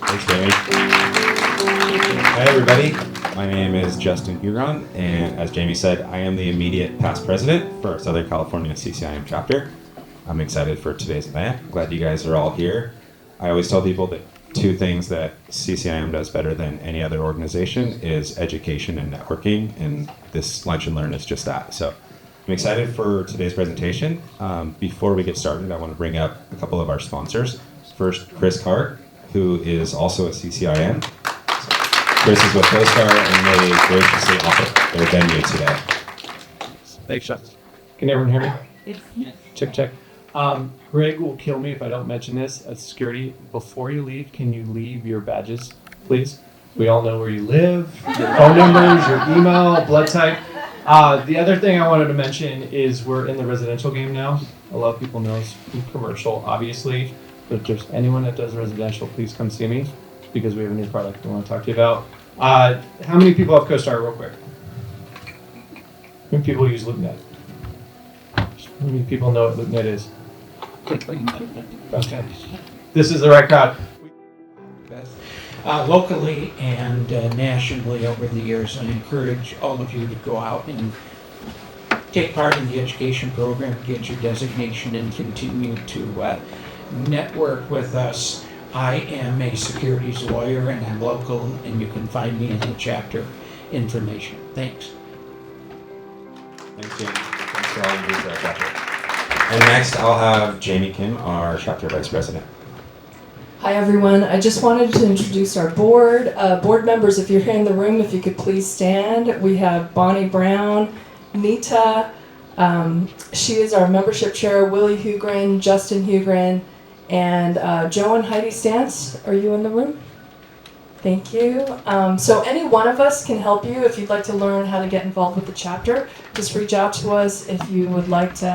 Thanks, Jamie. Hi, everybody. My name is Justin Huron, and as Jamie said, I am the immediate past president for our Southern California CCIM chapter. I'm excited for today's event. Glad you guys are all here. I always tell people that two things that CCIM does better than any other organization is education and networking, and this Lunch and Learn is just that. So I'm excited for today's presentation. Before we get started, I want to bring up a couple of our sponsors. First, Chris Hart, who is also a CCIM. Chris is with CoStar, and they graciously offer their venue today. Thanks, Sean. Can everyone hear me? Check. Greg will kill me if I don't mention this as security. Before you leave, can you leave your badges, please? We all know where you live, your phone numbers, your email, blood type. The other thing I wanted to mention is we're in the residential game now. A lot of people know it's commercial, obviously. But if there's anyone that does residential, please come see me because we have a new product I want to talk to you about. How many people have CoStar real quick? How many people use LoopNet? How many people know what LoopNet is? Okay. This is the right crowd. Locally and nationally over the years, I encourage all of you to go out and take part in the education program, get your designation, and continue to network with us. I am a securities lawyer and I'm local, and you can find me in the chapter information. Thanks. Thanks, Jamie. Thanks to all of you for our chapter. And next, I'll have Jamie Kim, our chapter vice president. Hi everyone, I just wanted to introduce our board. Board members, if you're here in the room, if you could please stand. We have Bonnie Brown, Nita, she is our membership chair, Willie Hugren, Justin Hugren, and Joe and Heidi Stantz. Are you in the room? Thank you. So any one of us can help you if you'd like to learn how to get involved with the chapter. Just reach out to us if you would like to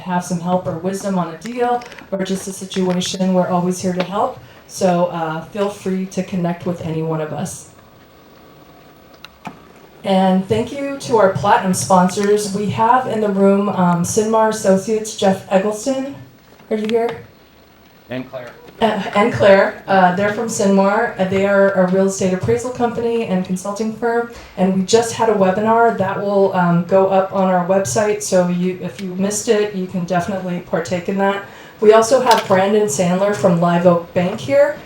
have some help or wisdom on a deal or just a situation. We're always here to help. So feel free to connect with any one of us. And thank you to our platinum sponsors. We have in the room Sinmar Associates, Jeff Eggleston. Are you here? And Claire. And Claire, they're from Sinmar. They are a real estate appraisal company and consulting firm. And we just had a webinar that will go up on our website. So if you missed it, you can definitely partake in that. We also have Brandon Sandler from Live Oak Bank here.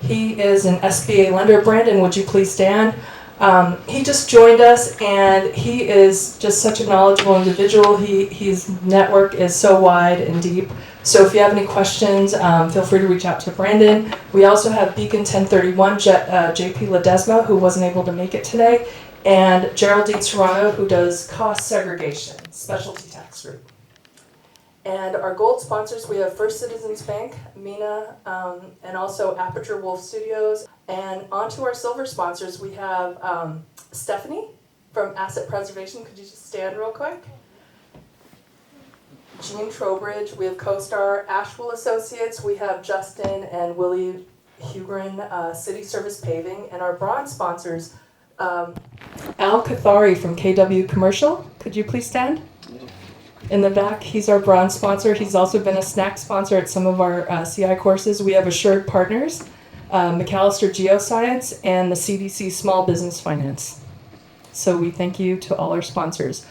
He is an SBA lender. Brandon, would you please stand? He just joined us, and he is just such a knowledgeable individual. His network is so wide and deep. So if you have any questions, feel free to reach out to Brandon. We also have Beacon 1031, JP Ledesma, who wasn't able to make it today, and Geraldine Serrano, who does cost segregation, specialty tax group. And our gold sponsors, we have First Citizens Bank, Mina, and also Aperture Wolf Studios. And onto our silver sponsors, we have Stephanie from Asset Preservation. Could you just stand real quick? Jean Trowbridge, we have CoStar, Asheville Associates, we have Justin and Willie Hugren, City Service Paving, and our bronze sponsors, Al Kathari from KW Commercial. Could you please stand? In the back, he's our bronze sponsor. He's also been a snack sponsor at some of our CI courses. We have Assured Partners, McAllister Geoscience, and the CDC Small Business Finance. So we thank you to all our sponsors.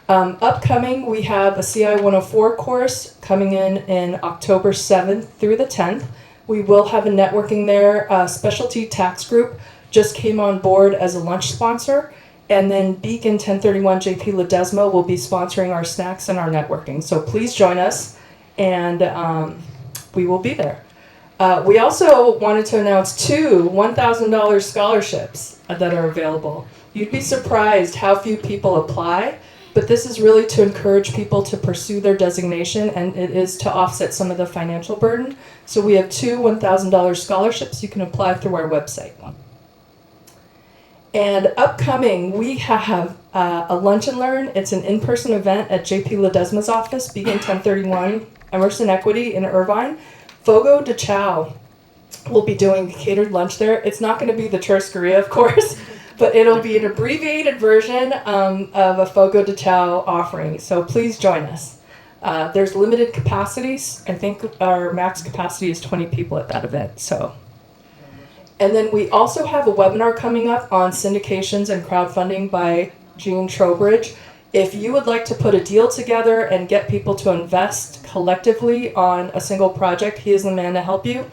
Upcoming, we have a CI 104 course coming in October 7th through the 10th. We will have a networking there. Specialty Tax Group just came on board as a lunch sponsor. And then Beacon 1031 JP Ledesma will be sponsoring our snacks and our networking. So please join us, and we will be there. We also wanted to announce two $1,000 scholarships that are available. You'd be surprised how few people apply, but this is really to encourage people to pursue their designation, and it is to offset some of the financial burden. So we have two $1,000 scholarships. You can apply through our website. And upcoming, we have a Lunch and Learn. It's an in-person event at JP Ledesma's office, Beacon 1031, Emerson Equity in Irvine. Fogo de Chao will be doing catered lunch there. It's not going to be the churrascaria, of course, but it'll be an abbreviated version of a Fogo de Chao offering. So please join us. There's limited capacities. I think our max capacity is 20 people at that event. So And then we also have a webinar coming up on syndications and crowdfunding by Gene Trowbridge. If you would like to put a deal together and get people to invest collectively on a single project, he is the man to help you.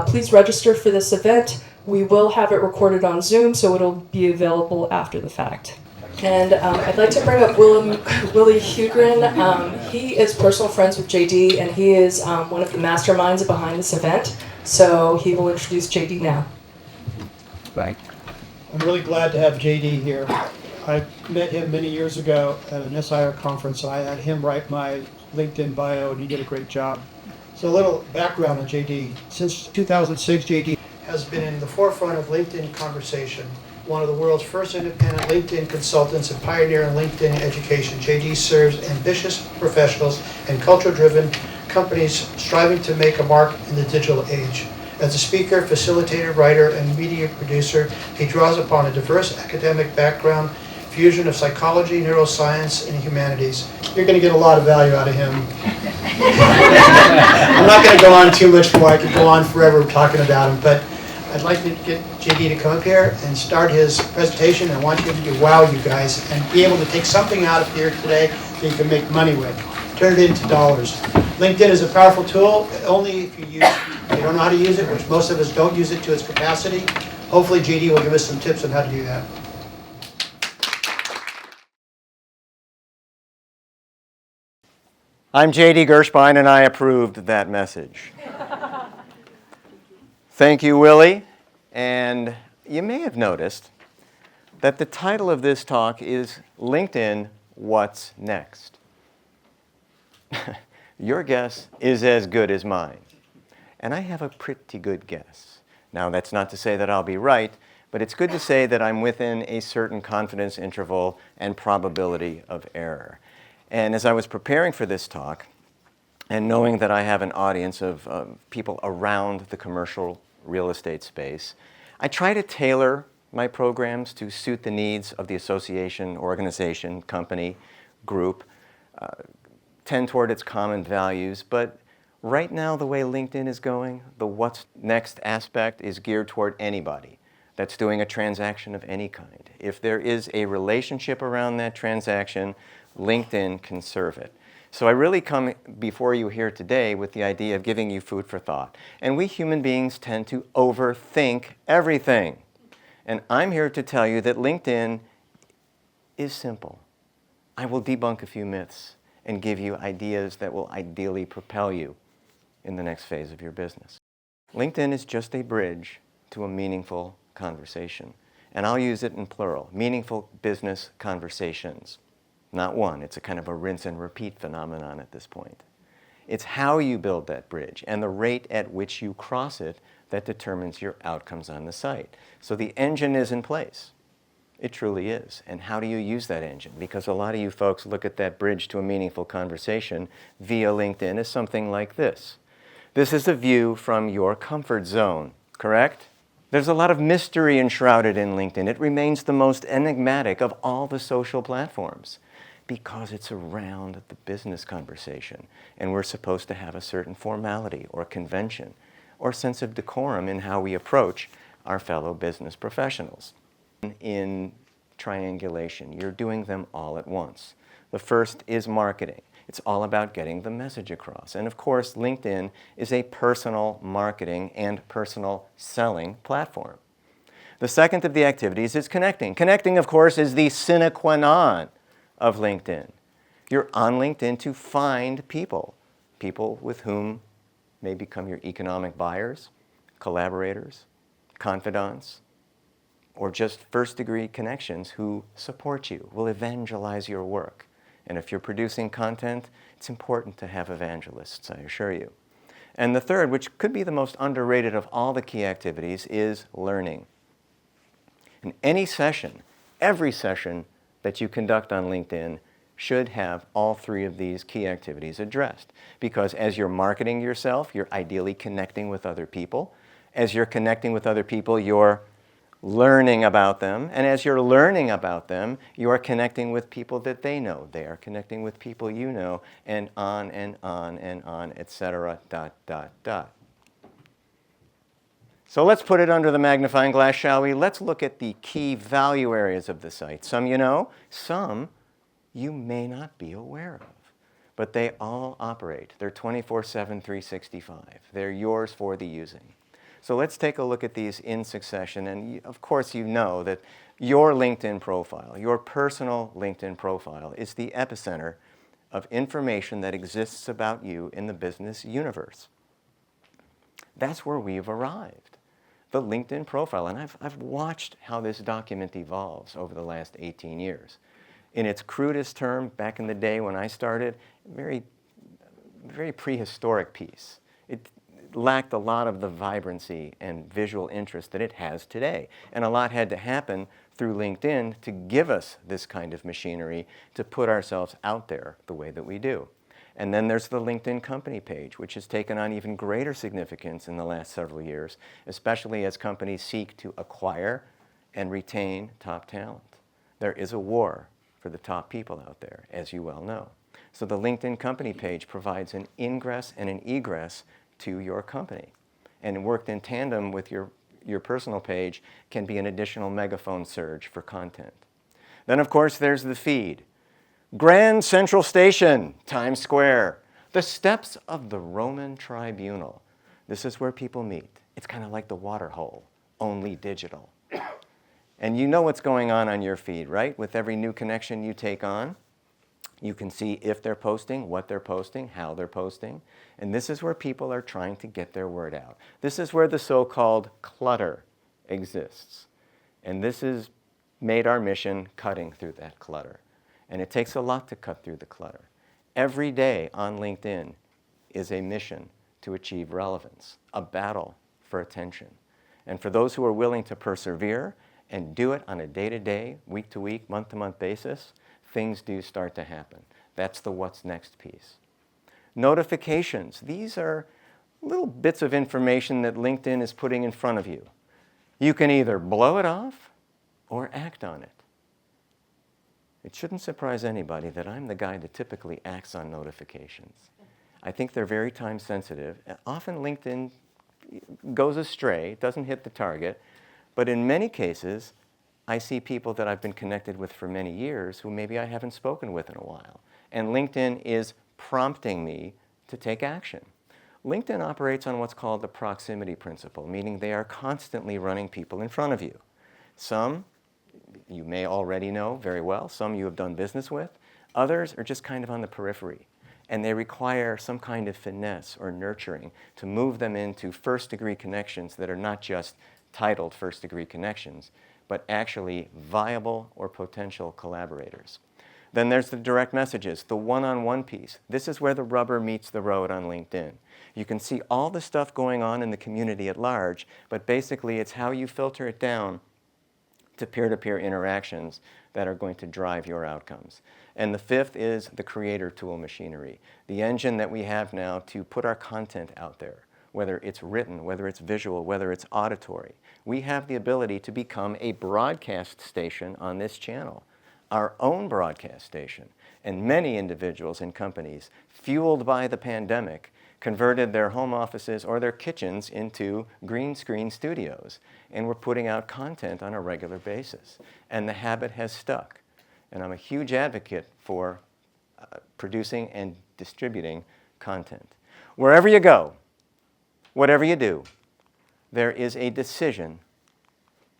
Please register for this event. We will have it recorded on Zoom, so it'll be available after the fact. And I'd like to bring up Willie Hugren. He is personal friends with JD, and he is one of the masterminds behind this event. So he will introduce JD now. Right. I'm really glad to have JD here. I met him many years ago at an SIR conference. I had him write my LinkedIn bio, and he did a great job. So a little background on JD. Since 2006, JD has been in the forefront of LinkedIn conversation, one of the world's first independent LinkedIn consultants and pioneer in LinkedIn education. JD serves ambitious professionals and culture-driven companies striving to make a mark in the digital age. As a speaker, facilitator, writer, and media producer, he draws upon a diverse academic background, fusion of psychology, neuroscience, and humanities. You're going to get a lot of value out of him. I'm not going to go on too much more. I could go on forever talking about him, but I'd like to get JD to come up here and start his presentation. I want him to wow you guys and be able to take something out of here today that you can make money with. Turn it into dollars. LinkedIn is a powerful tool, only if you don't know how to use it, which most of us don't use it to its capacity. Hopefully JD will give us some tips on how to do that. I'm J.D. Gershbein, and I approved that message. Thank you, Willie. And you may have noticed that the title of this talk is LinkedIn, What's Next? Your guess is as good as mine. And I have a pretty good guess. Now, that's not to say that I'll be right, but it's good to say that I'm within a certain confidence interval and probability of error. And as I was preparing for this talk, and knowing that I have an audience of people around the commercial real estate space, I try to tailor my programs to suit the needs of the association, organization, company, group, tend toward its common values. But right now, the way LinkedIn is going, the what's next aspect is geared toward anybody that's doing a transaction of any kind. If there is a relationship around that transaction, LinkedIn can serve it. So I really come before you here today with the idea of giving you food for thought. And we human beings tend to overthink everything. And I'm here to tell you that LinkedIn is simple. I will debunk a few myths and give you ideas that will ideally propel you in the next phase of your business. LinkedIn is just a bridge to a meaningful conversation. And I'll use it in plural, meaningful business conversations. Not one, it's a kind of a rinse and repeat phenomenon at this point. It's how you build that bridge and the rate at which you cross it that determines your outcomes on the site. So the engine is in place. It truly is. And how do you use that engine? Because a lot of you folks look at that bridge to a meaningful conversation via LinkedIn as something like this. This is a view from your comfort zone, correct? There's a lot of mystery enshrouded in LinkedIn. It remains the most enigmatic of all the social platforms, because it's around the business conversation, and we're supposed to have a certain formality or convention or sense of decorum in how we approach our fellow business professionals. In triangulation, you're doing them all at once. The first is marketing. It's all about getting the message across. And of course, LinkedIn is a personal marketing and personal selling platform. The second of the activities is connecting. Connecting, of course, is the sine qua non of LinkedIn. You're on LinkedIn to find people with whom may become your economic buyers, collaborators, confidants, or just first-degree connections who support you, will evangelize your work. And if you're producing content, it's important to have evangelists, I assure you. And the third, which could be the most underrated of all the key activities, is learning. In any session, every session that you conduct on LinkedIn should have all three of these key activities addressed. Because as you're marketing yourself, you're ideally connecting with other people. As you're connecting with other people, you're learning about them. And as you're learning about them, you are connecting with people that they know. They are connecting with people you know, and on and on and on, etc., ... So let's put it under the magnifying glass, shall we? Let's look at the key value areas of the site. Some you know, some you may not be aware of. But they all operate. They're 24/7, 365. They're yours for the using. So let's take a look at these in succession. And of course, you know that your LinkedIn profile, your personal LinkedIn profile, is the epicenter of information that exists about you in the business universe. That's where we've arrived. The LinkedIn profile. And I've watched how this document evolves over the last 18 years. In its crudest term, back in the day when I started, very prehistoric piece. It lacked a lot of the vibrancy and visual interest that it has today. And a lot had to happen through LinkedIn to give us this kind of machinery to put ourselves out there the way that we do. And then there's the LinkedIn company page, which has taken on even greater significance in the last several years, especially as companies seek to acquire and retain top talent. There is a war for the top people out there, as you well know. So the LinkedIn company page provides an ingress and an egress to your company. And worked in tandem with your personal page can be an additional megaphone surge for content. Then, of course, there's the feed. Grand Central Station, Times Square, the steps of the Roman Tribunal. This is where people meet. It's kind of like the water hole, only digital. And you know what's going on your feed, right? With every new connection you take on, you can see if they're posting, what they're posting, how they're posting. And this is where people are trying to get their word out. This is where the so-called clutter exists. And this has made our mission cutting through that clutter. And it takes a lot to cut through the clutter. Every day on LinkedIn is a mission to achieve relevance, a battle for attention. And for those who are willing to persevere and do it on a day-to-day, week-to-week, month-to-month basis, things do start to happen. That's the what's next piece. Notifications. These are little bits of information that LinkedIn is putting in front of you. You can either blow it off or act on it. It shouldn't surprise anybody that I'm the guy that typically acts on notifications. I think they're very time sensitive. Often LinkedIn goes astray, doesn't hit the target, but in many cases, I see people that I've been connected with for many years who maybe I haven't spoken with in a while. And LinkedIn is prompting me to take action. LinkedIn operates on what's called the proximity principle, meaning they are constantly running people in front of you. Some you may already know very well, some you have done business with. Others are just kind of on the periphery, and they require some kind of finesse or nurturing to move them into first-degree connections that are not just titled first-degree connections, but actually viable or potential collaborators. Then there's the direct messages, the one-on-one piece. This is where the rubber meets the road on LinkedIn. You can see all the stuff going on in the community at large, but basically it's how you filter it down to peer-to-peer interactions that are going to drive your outcomes. And the fifth is the creator tool machinery, the engine that we have now to put our content out there, whether it's written, whether it's visual, whether it's auditory. We have the ability to become a broadcast station on this channel, our own broadcast station. And many individuals and companies, fueled by the pandemic, converted their home offices or their kitchens into green screen studios. And we're putting out content on a regular basis. And the habit has stuck. And I'm a huge advocate for producing and distributing content. Wherever you go, whatever you do, there is a decision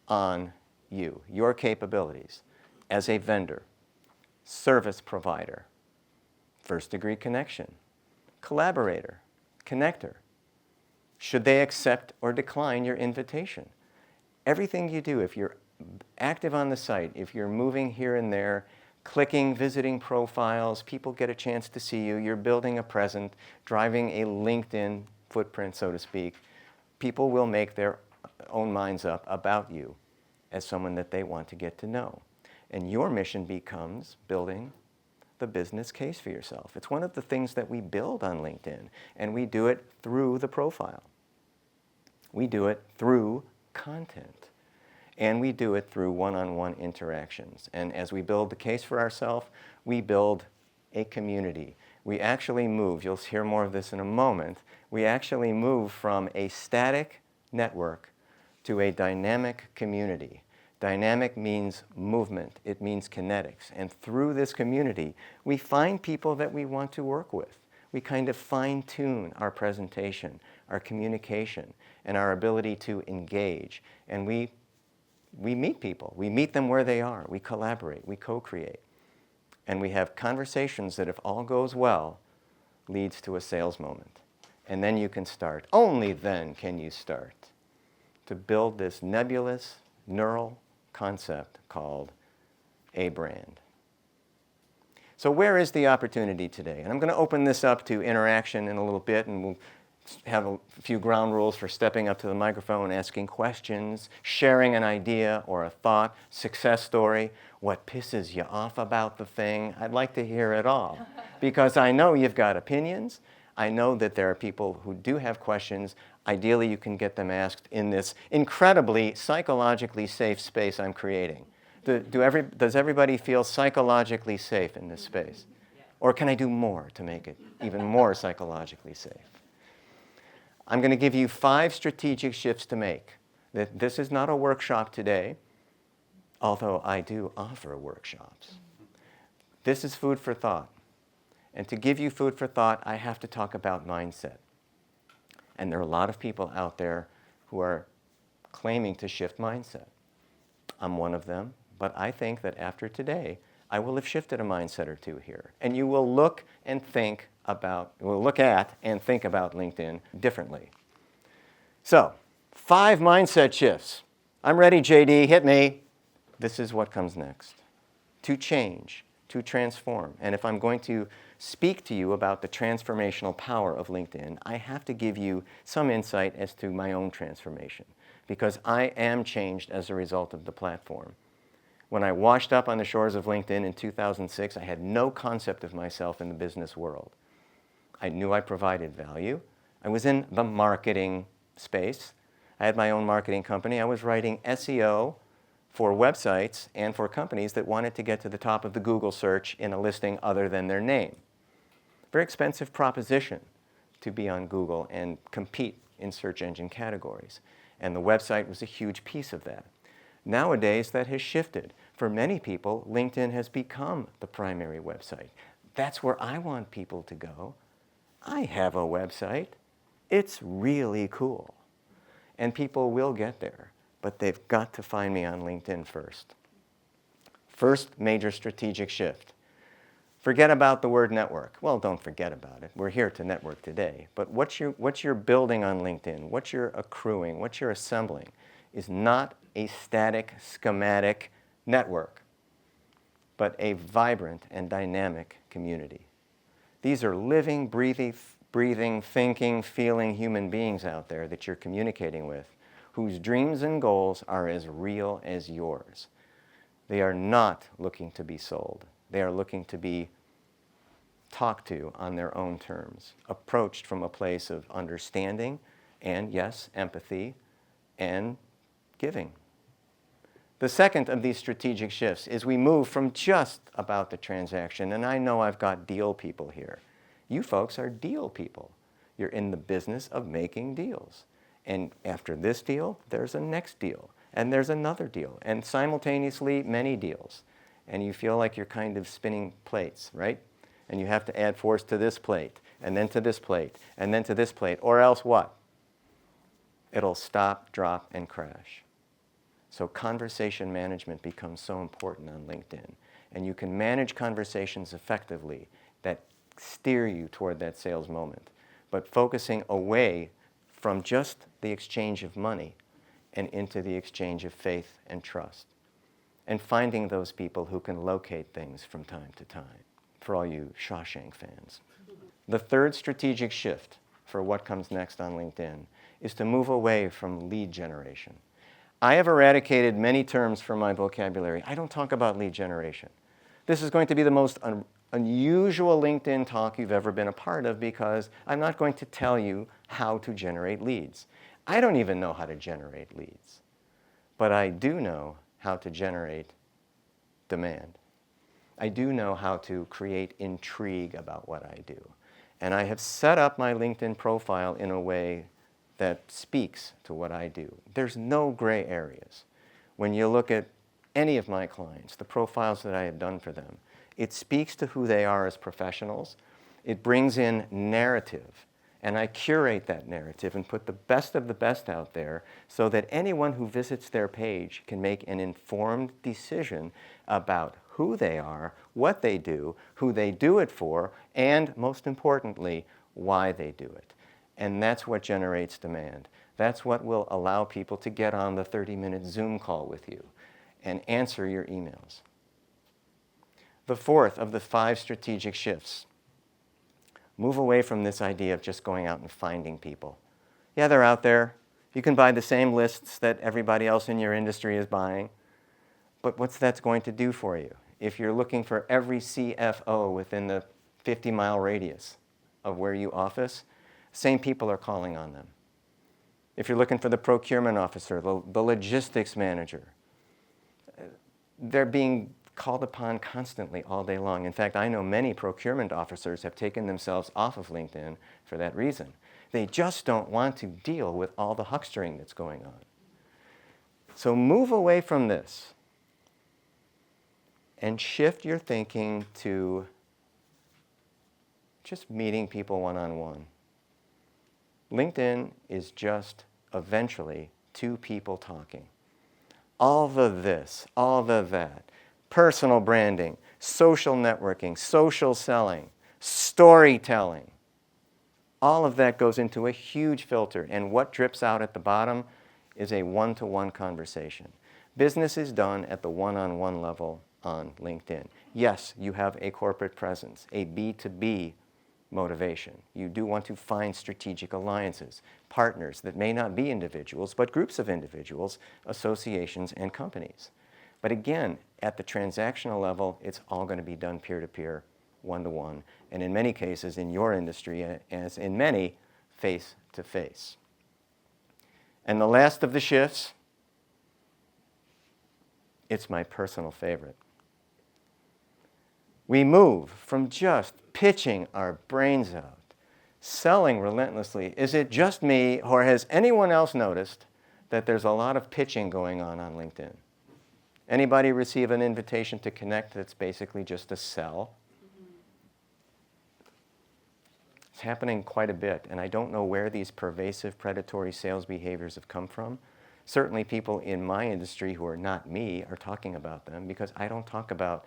on you, your capabilities as a vendor, service provider, first-degree connection, collaborator, connector. Should they accept or decline your invitation? Everything you do, if you're active on the site, if you're moving here and there, clicking, visiting profiles, people get a chance to see you, you're building a presence, driving a LinkedIn footprint, so to speak, people will make their own minds up about you as someone that they want to get to know. And your mission becomes building the business case for yourself. It's one of the things that we build on LinkedIn, and we do it through the profile. We do it through content, and we do it through one-on-one interactions. And as we build the case for ourselves, we build a community. We actually move, you'll hear more of this in a moment, we actually move from a static network to a dynamic community. Dynamic means movement. It means kinetics. And through this community, we find people that we want to work with. We kind of fine-tune our presentation, our communication, and our ability to engage. And we meet people. We meet them where they are. We collaborate. We co-create. And we have conversations that, if all goes well, leads to a sales moment. And then you can start. Only then can you start to build this nebulous neural concept called a brand. So where is the opportunity today? And I'm going to open this up to interaction in a little bit, and we'll have a few ground rules for stepping up to the microphone, asking questions, sharing an idea or a thought, success story, what pisses you off about the thing. I'd like to hear it all, because I know you've got opinions. I know that there are people who do have questions. Ideally, you can get them asked in this incredibly psychologically safe space I'm creating. Does everybody feel psychologically safe in this space? Or can I do more to make it even more psychologically safe? I'm going to give you 5 strategic shifts to make. This is not a workshop today, although I do offer workshops. This is food for thought. And to give you food for thought, I have to talk about mindset. And there are a lot of people out there who are claiming to shift mindset. I'm one of them, but I think that after today, I will have shifted a mindset or two here. And you will look at and think about LinkedIn differently. So, 5 mindset shifts. I'm ready, JD, hit me. This is what comes next. To change, to transform. And if I'm going to speak to you about the transformational power of LinkedIn, I have to give you some insight as to my own transformation, because I am changed as a result of the platform. When I washed up on the shores of LinkedIn in 2006, I had no concept of myself in the business world. I knew I provided value. I was in the marketing space. I had my own marketing company. I was writing SEO for websites and for companies that wanted to get to the top of the Google search in a listing other than their name. Very expensive proposition to be on Google and compete in search engine categories. And the website was a huge piece of that. Nowadays, that has shifted. For many people, LinkedIn has become the primary website. That's where I want people to go. I have a website. It's really cool. And people will get there, but they've got to find me on LinkedIn first. First major strategic shift. Forget about the word network. Well, don't forget about it. We're here to network today. But what you're building on LinkedIn, what you're accruing, what you're assembling is not a static, schematic network, but a vibrant and dynamic community. These are living, breathing, thinking, feeling human beings out there that you're communicating with, whose dreams and goals are as real as yours. They are not looking to be sold. They are looking to be talked to on their own terms, approached from a place of understanding and, yes, empathy and giving. The second of these strategic shifts is we move from just about the transaction, and I know I've got deal people here. You folks are deal people. You're in the business of making deals. And after this deal, there's a next deal, and there's another deal, and simultaneously many deals. And you feel like you're kind of spinning plates, right? And you have to add force to this plate, and then to this plate, and then to this plate, or else what? It'll stop, drop, and crash. So conversation management becomes so important on LinkedIn. And you can manage conversations effectively that steer you toward that sales moment, but focusing away from just the exchange of money and into the exchange of faith and trust. And finding those people who can locate things from time to time, for all you Shawshank fans. The third strategic shift for what comes next on LinkedIn is to move away from lead generation. I have eradicated many terms from my vocabulary. I don't talk about lead generation. This is going to be the most unusual LinkedIn talk you've ever been a part of, because I'm not going to tell you how to generate leads. I don't even know how to generate leads, but I do know how to generate demand. I do know how to create intrigue about what I do. And I have set up my LinkedIn profile in a way that speaks to what I do. There's no gray areas. When you look at any of my clients, the profiles that I have done for them, it speaks to who they are as professionals. It brings in narrative, and I curate that narrative and put the best of the best out there so that anyone who visits their page can make an informed decision about who they are, what they do, who they do it for, and most importantly, why they do it. And that's what generates demand. That's what will allow people to get on the 30-minute Zoom call with you and answer your emails. The fourth of the 5 strategic shifts. Move away from this idea of just going out and finding people. Yeah, they're out there. You can buy the same lists that everybody else in your industry is buying. But what's that going to do for you? If you're looking for every CFO within the 50-mile radius of where you office, same people are calling on them. If you're looking for the procurement officer, the logistics manager, they're being called upon constantly all day long. In fact, I know many procurement officers have taken themselves off of LinkedIn for that reason. They just don't want to deal with all the huckstering that's going on. So move away from this and shift your thinking to just meeting people one-on-one. LinkedIn is just eventually 2 people talking. All the this, all the that, personal branding, social networking, social selling, storytelling, all of that goes into a huge filter, and what drips out at the bottom is a one-to-one conversation. Business is done at the one-on-one level on LinkedIn. Yes, you have a corporate presence, a B2B motivation. You do want to find strategic alliances, partners that may not be individuals, but groups of individuals, associations, and companies. But again, at the transactional level, it's all going to be done peer-to-peer, one-to-one, and in many cases in your industry, as in many, face-to-face. And the last of the shifts, it's my personal favorite. We move from just pitching our brains out, selling relentlessly. Is it just me, or has anyone else noticed that there's a lot of pitching going on LinkedIn? Anybody receive an invitation to connect that's basically just a sell? It's happening quite a bit, and I don't know where these pervasive predatory sales behaviors have come from. Certainly people in my industry who are not me are talking about them, because I don't talk about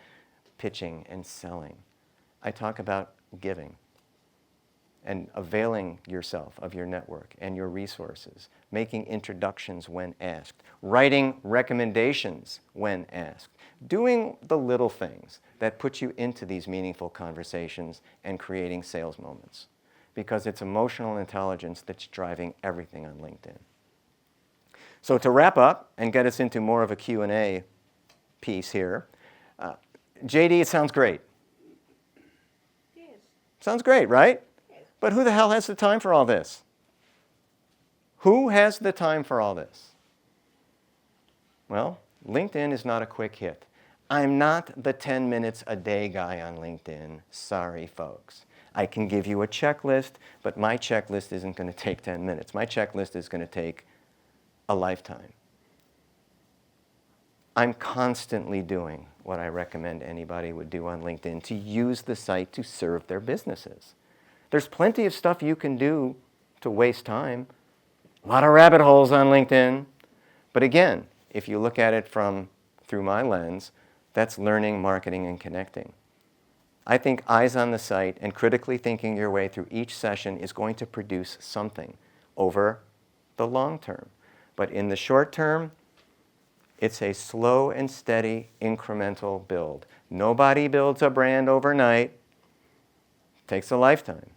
pitching and selling. I talk about giving and availing yourself of your network and your resources, making introductions when asked, writing recommendations when asked, doing the little things that put you into these meaningful conversations and creating sales moments, because it's emotional intelligence that's driving everything on LinkedIn. So to wrap up and get us into more of a Q&A piece here, JD, it sounds great. Yes. Sounds great, right? Yes. But who the hell has the time for all this? Who has the time for all this? Well, LinkedIn is not a quick hit. I'm not the 10 minutes a day guy on LinkedIn. Sorry, folks. I can give you a checklist, but my checklist isn't going to take 10 minutes. My checklist is going to take a lifetime. I'm constantly doing what I recommend anybody would do on LinkedIn, to use the site to serve their businesses. There's plenty of stuff you can do to waste time. A lot of rabbit holes on LinkedIn. But again, if you look at it through my lens, that's learning, marketing, and connecting. I think eyes on the site and critically thinking your way through each session is going to produce something over the long term. But in the short term, it's a slow and steady incremental build. Nobody builds a brand overnight. It takes a lifetime.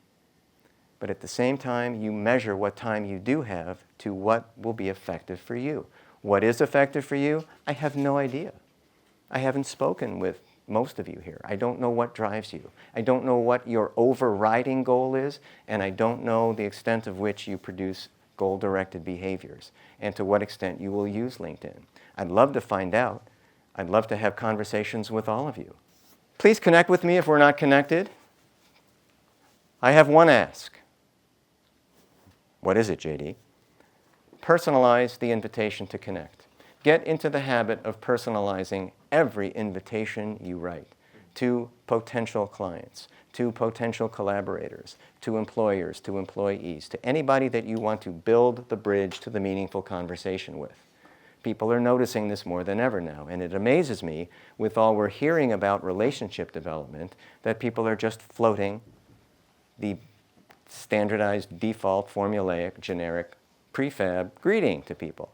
But at the same time, you measure what time you do have to what will be effective for you. What is effective for you? I have no idea. I haven't spoken with most of you here. I don't know what drives you. I don't know what your overriding goal is, and I don't know the extent of which you produce goal-directed behaviors and to what extent you will use LinkedIn. I'd love to find out. I'd love to have conversations with all of you. Please connect with me if we're not connected. I have one ask. What is it, JD? Personalize the invitation to connect. Get into the habit of personalizing every invitation you write to potential clients, to potential collaborators, to employers, to employees, to anybody that you want to build the bridge to the meaningful conversation with. People are noticing this more than ever now, and it amazes me, with all we're hearing about relationship development, that people are just floating the standardized, default, formulaic, generic, prefab greeting to people.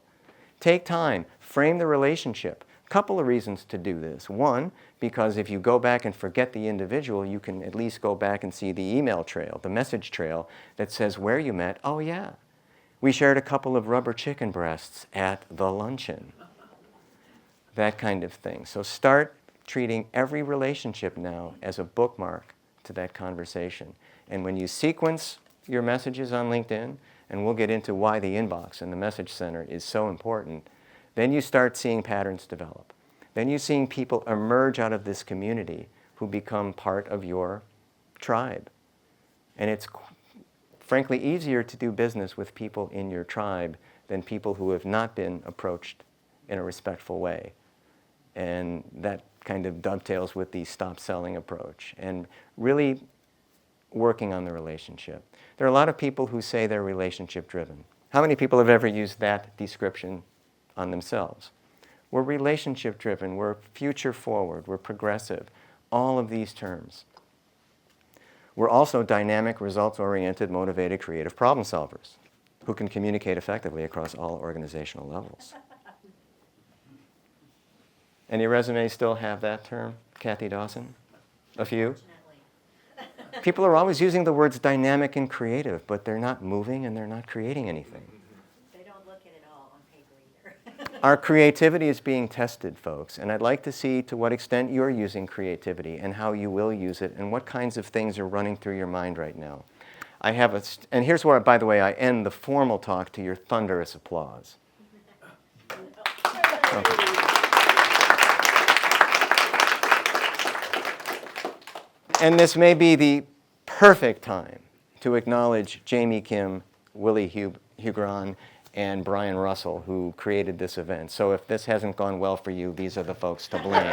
Take time, frame the relationship. Couple of reasons to do this. One, because if you go back and forget the individual, you can at least go back and see the email trail, the message trail that says where you met. Oh yeah, we shared a couple of rubber chicken breasts at the luncheon. That kind of thing. So start treating every relationship now as a bookmark to that conversation. And when you sequence your messages on LinkedIn, and we'll get into why the inbox and the message center is so important, then you start seeing patterns develop. Then you're seeing people emerge out of this community who become part of your tribe. And it's frankly easier to do business with people in your tribe than people who have not been approached in a respectful way. And that kind of dovetails with the stop selling approach and really working on the relationship. There are a lot of people who say they're relationship driven. How many people have ever used that description on themselves? We're relationship driven, we're future forward, we're progressive, all of these terms. We're also dynamic, results-oriented, motivated, creative problem solvers who can communicate effectively across all organizational levels. Any resumes still have that term, Kathy Dawson? A few? People are always using the words dynamic and creative, but they're not moving and they're not creating anything. They don't look it at all on paper either. Our creativity is being tested, folks, and I'd like to see to what extent you're using creativity and how you will use it and what kinds of things are running through your mind right now. And here's where, by the way, I end the formal talk to your thunderous applause. Okay. And this may be the perfect time to acknowledge Jamie Kim, Willie Hugron, and Brian Russell, who created this event. So if this hasn't gone well for you, these are the folks to blame.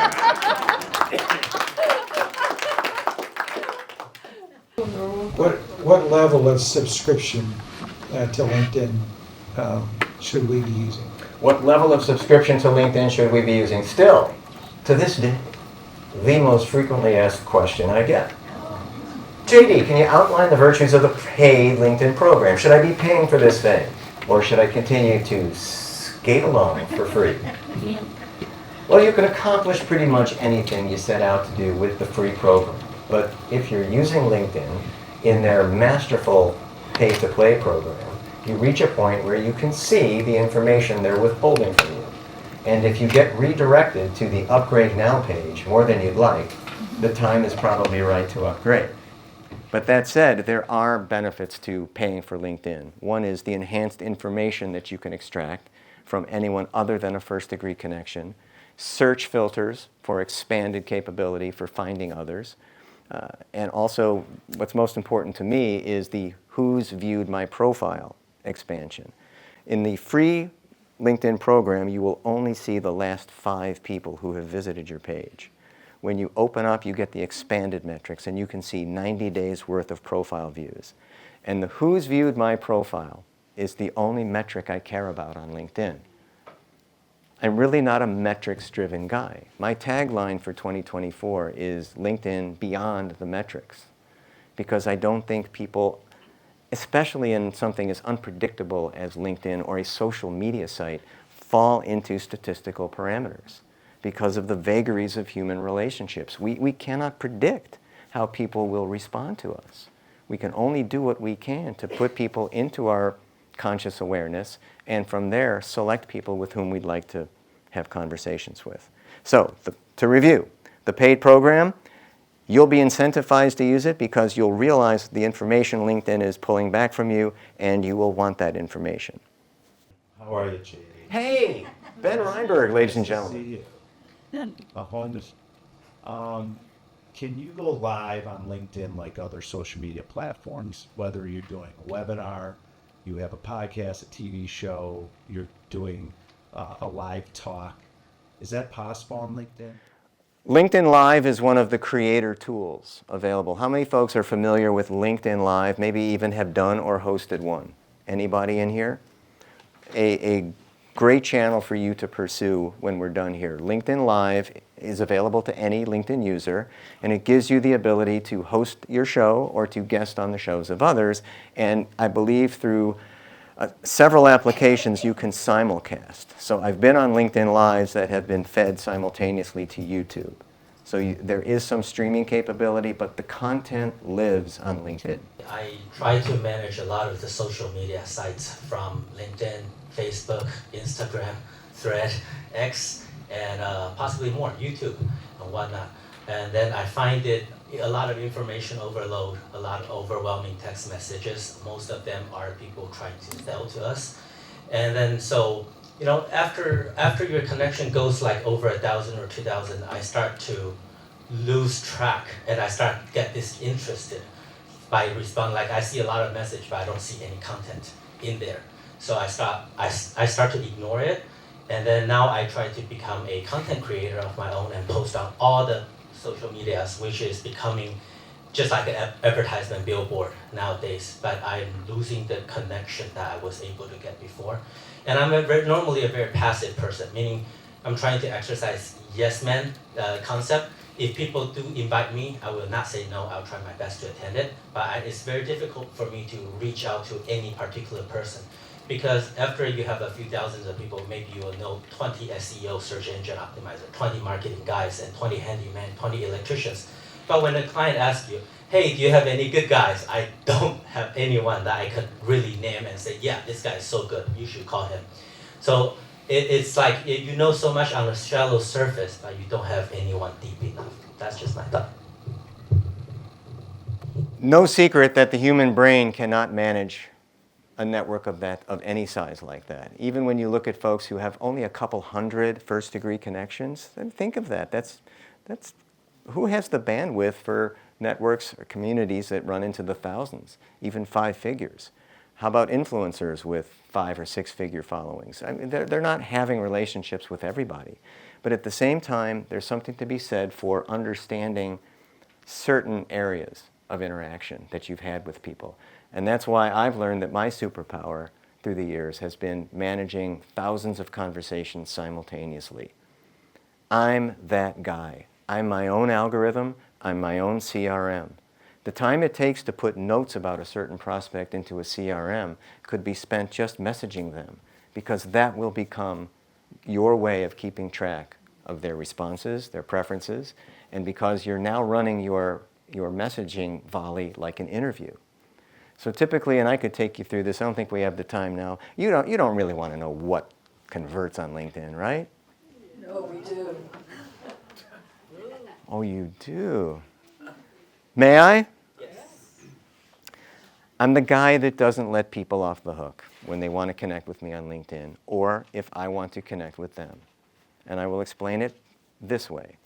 What level of subscription to LinkedIn should we be using? What level of subscription to LinkedIn should we be using? Still, to this day, the most frequently asked question I get. JD, can you outline the virtues of the paid LinkedIn program? Should I be paying for this thing? Or should I continue to skate along for free? Well, you can accomplish pretty much anything you set out to do with the free program. But if you're using LinkedIn in their masterful pay-to-play program, you reach a point where you can see the information they're withholding from you. And if you get redirected to the Upgrade Now page more than you'd like, the time is probably right to upgrade. But that said, there are benefits to paying for LinkedIn. One is the enhanced information that you can extract from anyone other than a first-degree connection, search filters for expanded capability for finding others, and also what's most important to me is the Who's Viewed My Profile expansion. In the free LinkedIn program, you will only see the last 5 people who have visited your page. When you open up, you get the expanded metrics, and you can see 90 days worth of profile views. And the Who's Viewed My Profile is the only metric I care about on LinkedIn. I'm really not a metrics-driven guy. My tagline for 2024 is LinkedIn beyond the metrics, because I don't think people, especially in something as unpredictable as LinkedIn or a social media site, fall into statistical parameters because of the vagaries of human relationships. We cannot predict how people will respond to us. We can only do what we can to put people into our conscious awareness, and from there, select people with whom we'd like to have conversations with. So, to review, the paid program, you'll be incentivized to use it because you'll realize the information LinkedIn is pulling back from you, and you will want that information. How are you, JD? Hey, Ben Reinberg, ladies and gentlemen. Homes. Can you go live on LinkedIn like other social media platforms, whether you're doing a webinar, you have a podcast, a TV show, you're doing a live talk. Is that possible on LinkedIn? LinkedIn Live is one of the creator tools available. How many folks are familiar with LinkedIn Live, maybe even have done or hosted one? Anybody in here? A great channel for you to pursue when we're done here. LinkedIn Live is available to any LinkedIn user, and it gives you the ability to host your show or to guest on the shows of others. And I believe through several applications you can simulcast. So I've been on LinkedIn Lives that have been fed simultaneously to YouTube. So there is some streaming capability, but the content lives on LinkedIn. I try to manage a lot of the social media sites from LinkedIn, Facebook, Instagram, Thread, X, and possibly more, YouTube and whatnot. And then I find it a lot of information overload, a lot of overwhelming text messages. Most of them are people trying to sell to us. And then so, you know, after your connection goes like over 1,000 or 2,000, I start to lose track and I start to get disinterested by responding. Like I see a lot of message, but I don't see any content in there. So I start to ignore it. And then now I try to become a content creator of my own and post on all the social medias, which is becoming just like an advertisement billboard nowadays, but I'm losing the connection that I was able to get before. And I'm normally a very passive person, meaning I'm trying to exercise yes man concept. If people do invite me, I will not say no, I'll try my best to attend it, but it's very difficult for me to reach out to any particular person. Because after you have a few thousands of people, maybe you will know 20 SEO search engine optimizer, 20 marketing guys, and 20 handyman, 20 electricians. But when a client asks you, hey, do you have any good guys? I don't have anyone that I could really name and say, yeah, this guy is so good, you should call him. So it's like you know so much on a shallow surface, but you don't have anyone deep enough. That's just my thought. No secret that the human brain cannot manage a network of any size like that. Even when you look at folks who have only a couple hundred first-degree connections, then think of that. That's who has the bandwidth for networks or communities that run into the thousands, even 5 figures? How about influencers with 5 or 6 figure followings? I mean, they're not having relationships with everybody. But at the same time, there's something to be said for understanding certain areas of interaction that you've had with people. And that's why I've learned that my superpower through the years has been managing thousands of conversations simultaneously. I'm that guy. I'm my own algorithm. I'm my own CRM. The time it takes to put notes about a certain prospect into a CRM could be spent just messaging them, because that will become your way of keeping track of their responses, their preferences, and because you're now running your messaging volley like an interview. So typically, and I could take you through this, I don't think we have the time now, you don't really want to know what converts on LinkedIn, right? No, we do. Oh, you do? May I? Yes. I'm the guy that doesn't let people off the hook when they want to connect with me on LinkedIn, or if I want to connect with them. And I will explain it this way.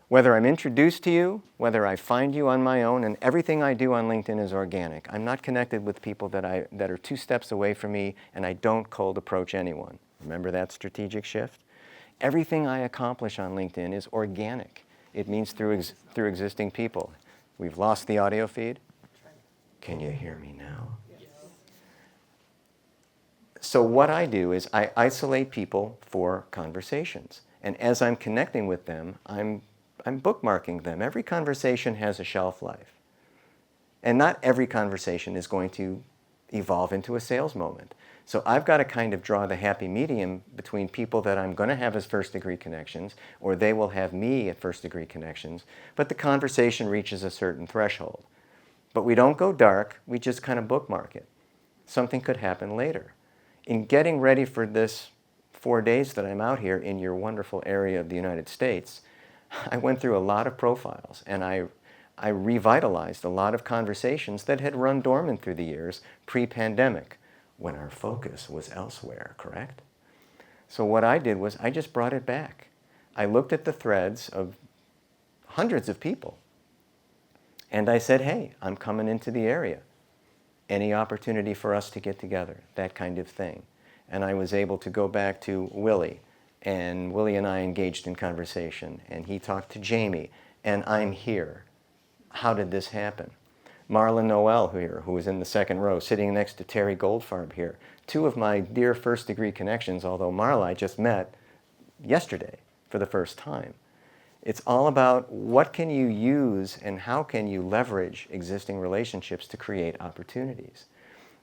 Whether I'm introduced to you, whether I find you on my own, and everything I do on LinkedIn is organic. I'm not connected with people that are 2 steps away from me, and I don't cold approach anyone. Remember that strategic shift? Everything I accomplish on LinkedIn is organic. It means through existing people. We've lost the audio feed. Can you hear me now? Yes. So what I do is I isolate people for conversations. And as I'm connecting with them, I'm bookmarking them. Every conversation has a shelf life. And not every conversation is going to evolve into a sales moment. So I've got to kind of draw the happy medium between people that I'm going to have as first-degree connections, or they will have me at first-degree connections, but the conversation reaches a certain threshold. But we don't go dark, we just kind of bookmark it. Something could happen later. In getting ready for this 4 days that I'm out here in your wonderful area of the United States, I went through a lot of profiles, and I revitalized a lot of conversations that had run dormant through the years pre-pandemic, when our focus was elsewhere, correct? So what I did was I just brought it back. I looked at the threads of hundreds of people, and I said, hey, I'm coming into the area. any opportunity for us to get together, that kind of thing. And I was able to go back to Willie, and Willie and I engaged in conversation, and he talked to Jamie, and I'm here. How did this happen? Marla Noel here, who was in the second row, sitting next to Terry Goldfarb here. Two of my dear first-degree connections, although Marla I just met yesterday for the first time. It's all about what can you use and how can you leverage existing relationships to create opportunities.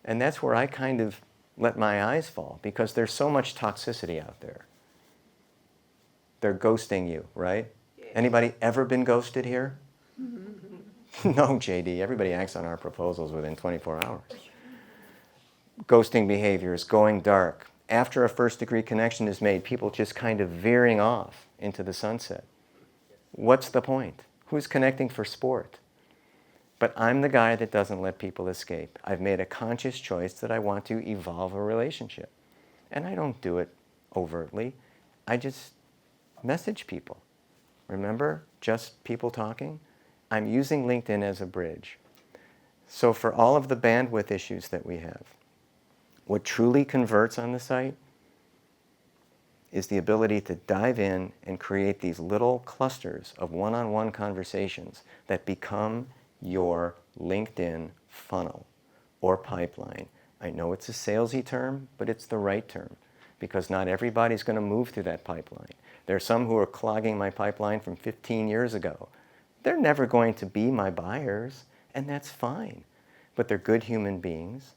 And that's where I kind of let my eyes fall, because there's so much toxicity out there. They're ghosting you, right? Anybody ever been ghosted here? No, JD. Everybody acts on our proposals within 24 hours. Ghosting behaviors, going dark. After a first-degree connection is made, people just kind of veering off into the sunset. What's the point? Who's connecting for sport? But I'm the guy that doesn't let people escape. I've made a conscious choice that I want to evolve a relationship. And I don't do it overtly. I just message people. Remember, just people talking? I'm using LinkedIn as a bridge. So for all of the bandwidth issues that we have, what truly converts on the site is the ability to dive in and create these little clusters of one-on-one conversations that become your LinkedIn funnel or pipeline. I know it's a salesy term, but it's the right term, because not everybody's going to move through that pipeline. There are some who are clogging my pipeline from 15 years ago. They're never going to be my buyers, and that's fine. But they're good human beings,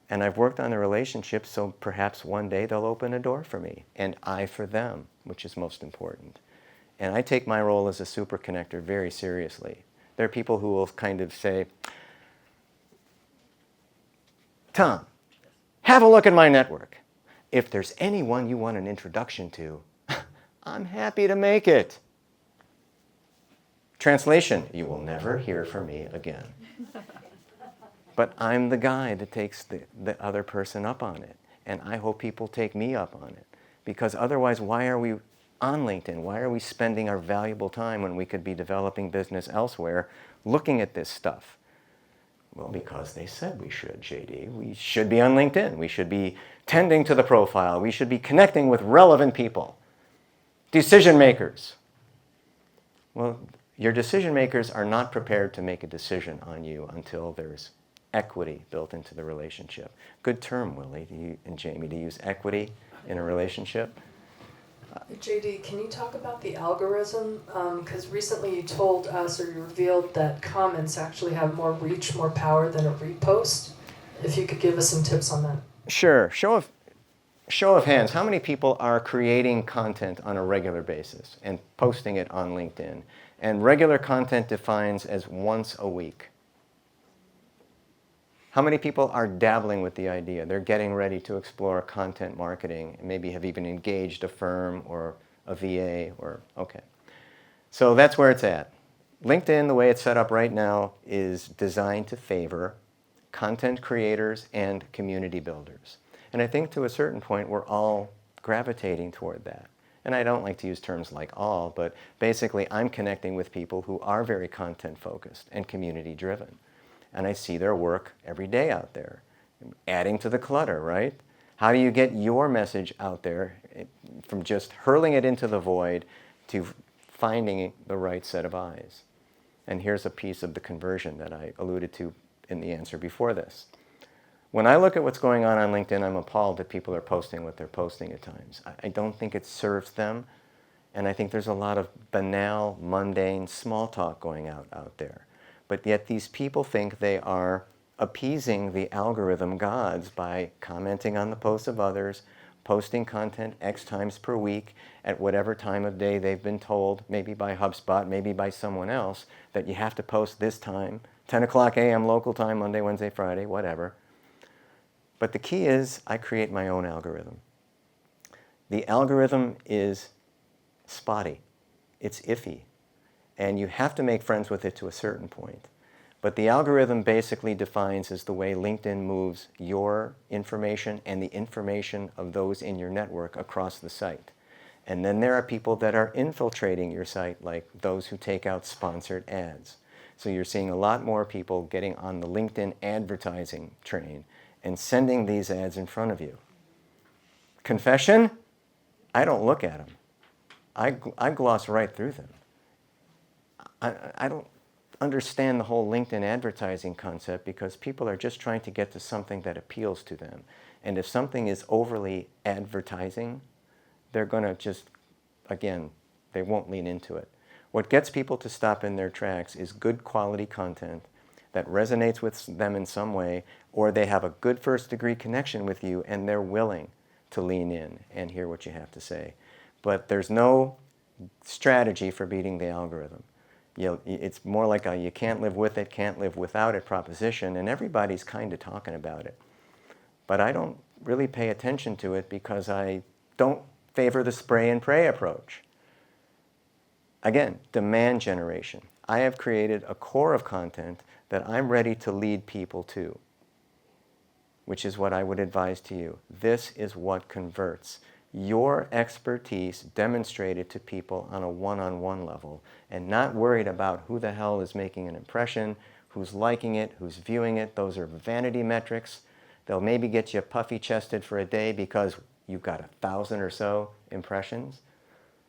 and I've worked on the relationship, so perhaps one day they'll open a door for me, and I for them, which is most important. And I take my role as a super connector very seriously. There are people who will kind of say, Tom, have a look at my network. If there's anyone you want an introduction to, I'm happy to make it. Translation, you will never hear from me again. But I'm the guy that takes the other person up on it. And I hope people take me up on it. Because otherwise, why are we on LinkedIn? Why are we spending our valuable time when we could be developing business elsewhere looking at this stuff? Well, because they said we should, JD. We should be on LinkedIn. We should be tending to the profile. We should be connecting with relevant people. Decision makers. Well, your decision makers are not prepared to make a decision on you until there's equity built into the relationship. Good term, Willie and Jamie, to use equity in a relationship. JD, can you talk about the algorithm? Because recently you told us, or you revealed, that comments actually have more reach, more power than a repost. If you could give us some tips on that. Sure. Show of hands, how many people are creating content on a regular basis and posting it on LinkedIn? And regular content defines as once a week. How many people are dabbling with the idea? They're getting ready to explore content marketing, and maybe have even engaged a firm or a VA or, okay. So that's where it's at. LinkedIn, the way it's set up right now, is designed to favor content creators and community builders. And I think to a certain point, we're all gravitating toward that. And I don't like to use terms like all, but basically I'm connecting with people who are very content focused and community driven. And I see their work every day out there, adding to the clutter, right? How do you get your message out there from just hurling it into the void to finding the right set of eyes? And here's a piece of the conversion that I alluded to in the answer before this. When I look at what's going on LinkedIn, I'm appalled that people are posting what they're posting at times. I don't think it serves them, and I think there's a lot of banal, mundane, small talk going out there. But yet these people think they are appeasing the algorithm gods by commenting on the posts of others, posting content X times per week at whatever time of day they've been told, maybe by HubSpot, maybe by someone else, that you have to post this time, 10 o'clock a.m. local time, Monday, Wednesday, Friday, whatever. But the key is I create my own algorithm. The algorithm is spotty. It's iffy. And you have to make friends with it to a certain point. But the algorithm basically defines as the way LinkedIn moves your information and the information of those in your network across the site. And then there are people that are infiltrating your site, like those who take out sponsored ads. So you're seeing a lot more people getting on the LinkedIn advertising train and sending these ads in front of you. Confession? I don't look at them. I gloss right through them. I don't understand the whole LinkedIn advertising concept because people are just trying to get to something that appeals to them. And if something is overly advertising, they're going to just, again, they won't lean into it. What gets people to stop in their tracks is good quality content that resonates with them in some way, or they have a good first-degree connection with you and they're willing to lean in and hear what you have to say. But there's no strategy for beating the algorithm. It's more like a you can't live with it, can't live without it proposition, and everybody's kind of talking about it. But I don't really pay attention to it because I don't favor the spray and pray approach. Again, demand generation. I have created a core of content that I'm ready to lead people to, which is what I would advise to you. This is what converts. Your expertise demonstrated to people on a one-on-one level and not worried about who the hell is making an impression, who's liking it, who's viewing it. Those are vanity metrics. They'll maybe get you puffy-chested for a day because you've got 1,000 or so impressions.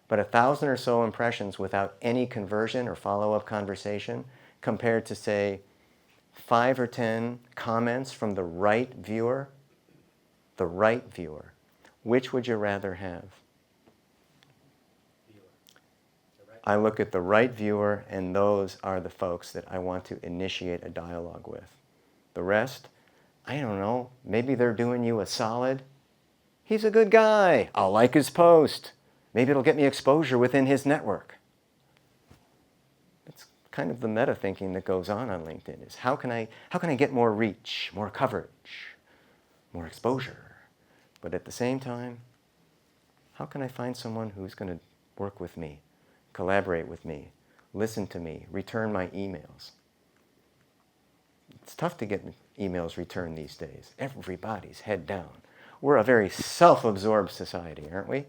But 1,000 or so impressions without any conversion or follow-up conversation compared to, say, 5 or 10 comments from the right viewer, which would you rather have? I look at the right viewer, and those are the folks that I want to initiate a dialogue with. The rest, I don't know, maybe they're doing you a solid. He's a good guy. I'll like his post. Maybe it'll get me exposure within his network. That's kind of the meta thinking that goes on LinkedIn is how can I get more reach, more coverage, more exposure? But at the same time, how can I find someone who's going to work with me, collaborate with me, listen to me, return my emails? It's tough to get emails returned these days. Everybody's head down. We're a very self-absorbed society, aren't we?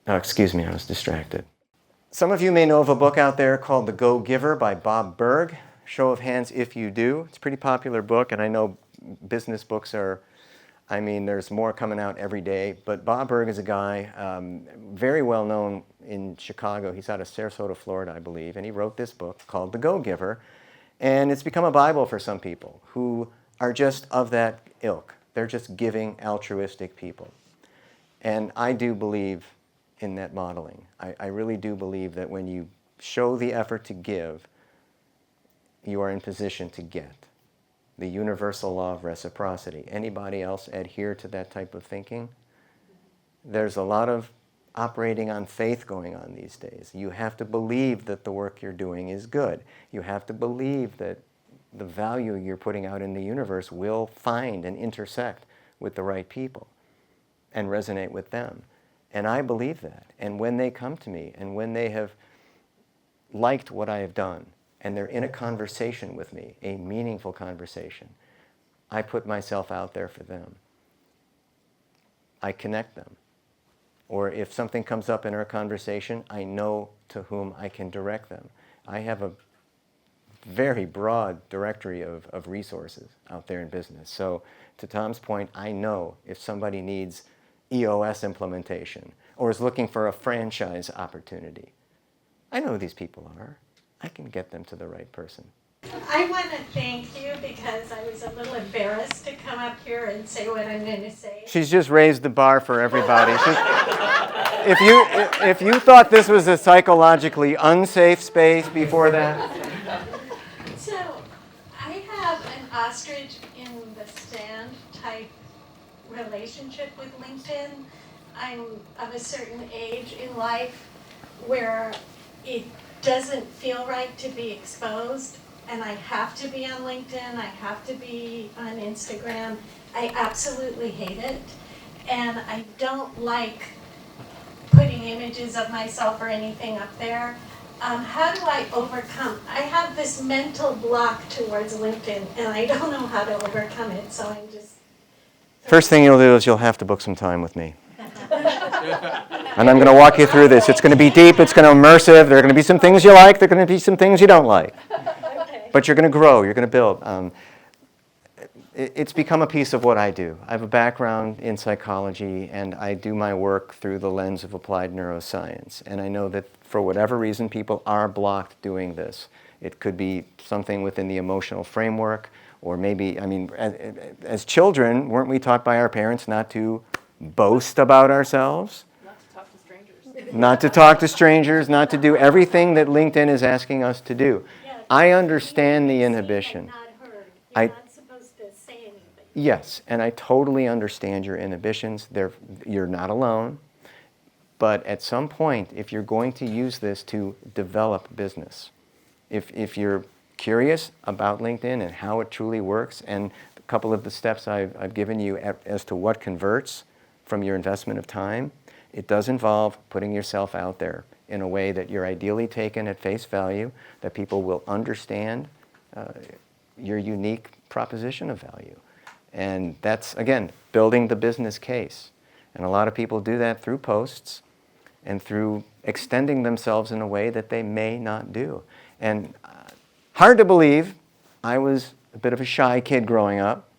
Oh, excuse me, I was distracted. Some of you may know of a book out there called The Go-Giver by Bob Burg. Show of hands if you do. It's a pretty popular book, and I know business books are, there's more coming out every day. But Bob Burg is a guy very well known in Chicago. He's out of Sarasota, Florida, I believe. And he wrote this book called The Go-Giver. And it's become a Bible for some people who are just of that ilk. They're just giving, altruistic people. And I do believe in that modeling. I really do believe that when you show the effort to give, you are in position to get. The universal law of reciprocity. Anybody else adhere to that type of thinking? There's a lot of operating on faith going on these days. You have to believe that the work you're doing is good. You have to believe that the value you're putting out in the universe will find and intersect with the right people and resonate with them. And I believe that. And when they come to me and when they have liked what I have done and they're in a conversation with me, a meaningful conversation, I put myself out there for them. I connect them. Or if something comes up in our conversation, I know to whom I can direct them. I have a very broad directory of resources out there in business. So to Tom's point, I know if somebody needs EOS implementation or is looking for a franchise opportunity. I know who these people are. I can get them to the right person. I want to thank you because I was a little embarrassed to come up here and say what I'm going to say. She's just raised the bar for everybody. If you thought this was a psychologically unsafe space before that. So I have an ostrich in the stand type relationship with LinkedIn. I'm of a certain age in life where it doesn't feel right to be exposed, and I have to be on LinkedIn, I have to be on Instagram. I absolutely hate it, and I don't like putting images of myself or anything up there. How do I overcome? I have this mental block towards LinkedIn, and I don't know how to overcome it, so I'm just... First thing you'll do is you'll have to book some time with me. And I'm going to walk you through this. It's going to be deep, it's going to be immersive, there are going to be some things you like, there are going to be some things you don't like. But you're going to grow, you're going to build. It's become a piece of what I do. I have a background in psychology, and I do my work through the lens of applied neuroscience. And I know that for whatever reason, people are blocked doing this. It could be something within the emotional framework, or maybe, I mean, as children, weren't we taught by our parents not to boast about ourselves? Not to talk to strangers. Not to talk to strangers, not to do everything that LinkedIn is asking us to do. I understand the inhibition. Yes, and I totally understand your inhibitions. You're not alone. But at some point, if you're going to use this to develop business, if you're curious about LinkedIn and how it truly works, and a couple of the steps I've given you as to what converts from your investment of time, it does involve putting yourself out there in a way that you're ideally taken at face value, that people will understand your unique proposition of value. And that's, again, building the business case. And a lot of people do that through posts and through extending themselves in a way that they may not do. And hard to believe, I was a bit of a shy kid growing up,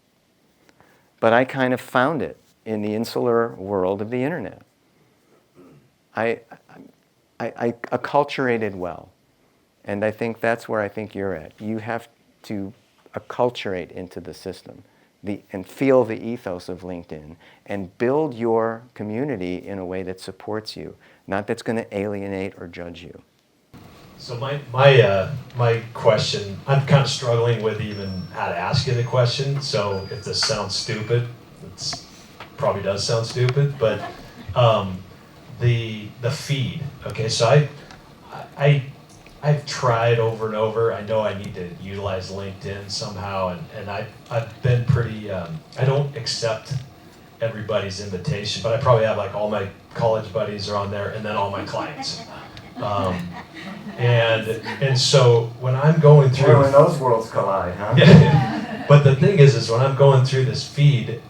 but I kind of found it in the insular world of the internet. I acculturated well. And I think that's where I think you're at. You have to acculturate into the system. And feel the ethos of LinkedIn and build your community in a way that supports you, not that's going to alienate or judge you. So my question, I'm kind of struggling with even how to ask you the question. So if this sounds stupid, it probably does sound stupid, but the feed. Okay, so I've tried over and over. I know I need to utilize LinkedIn somehow, and I've been pretty, I don't accept everybody's invitation, but I probably have like all my college buddies are on there, and then all my clients. And so when I'm going through... When those worlds collide, huh? Yeah. But the thing is when I'm going through this feed,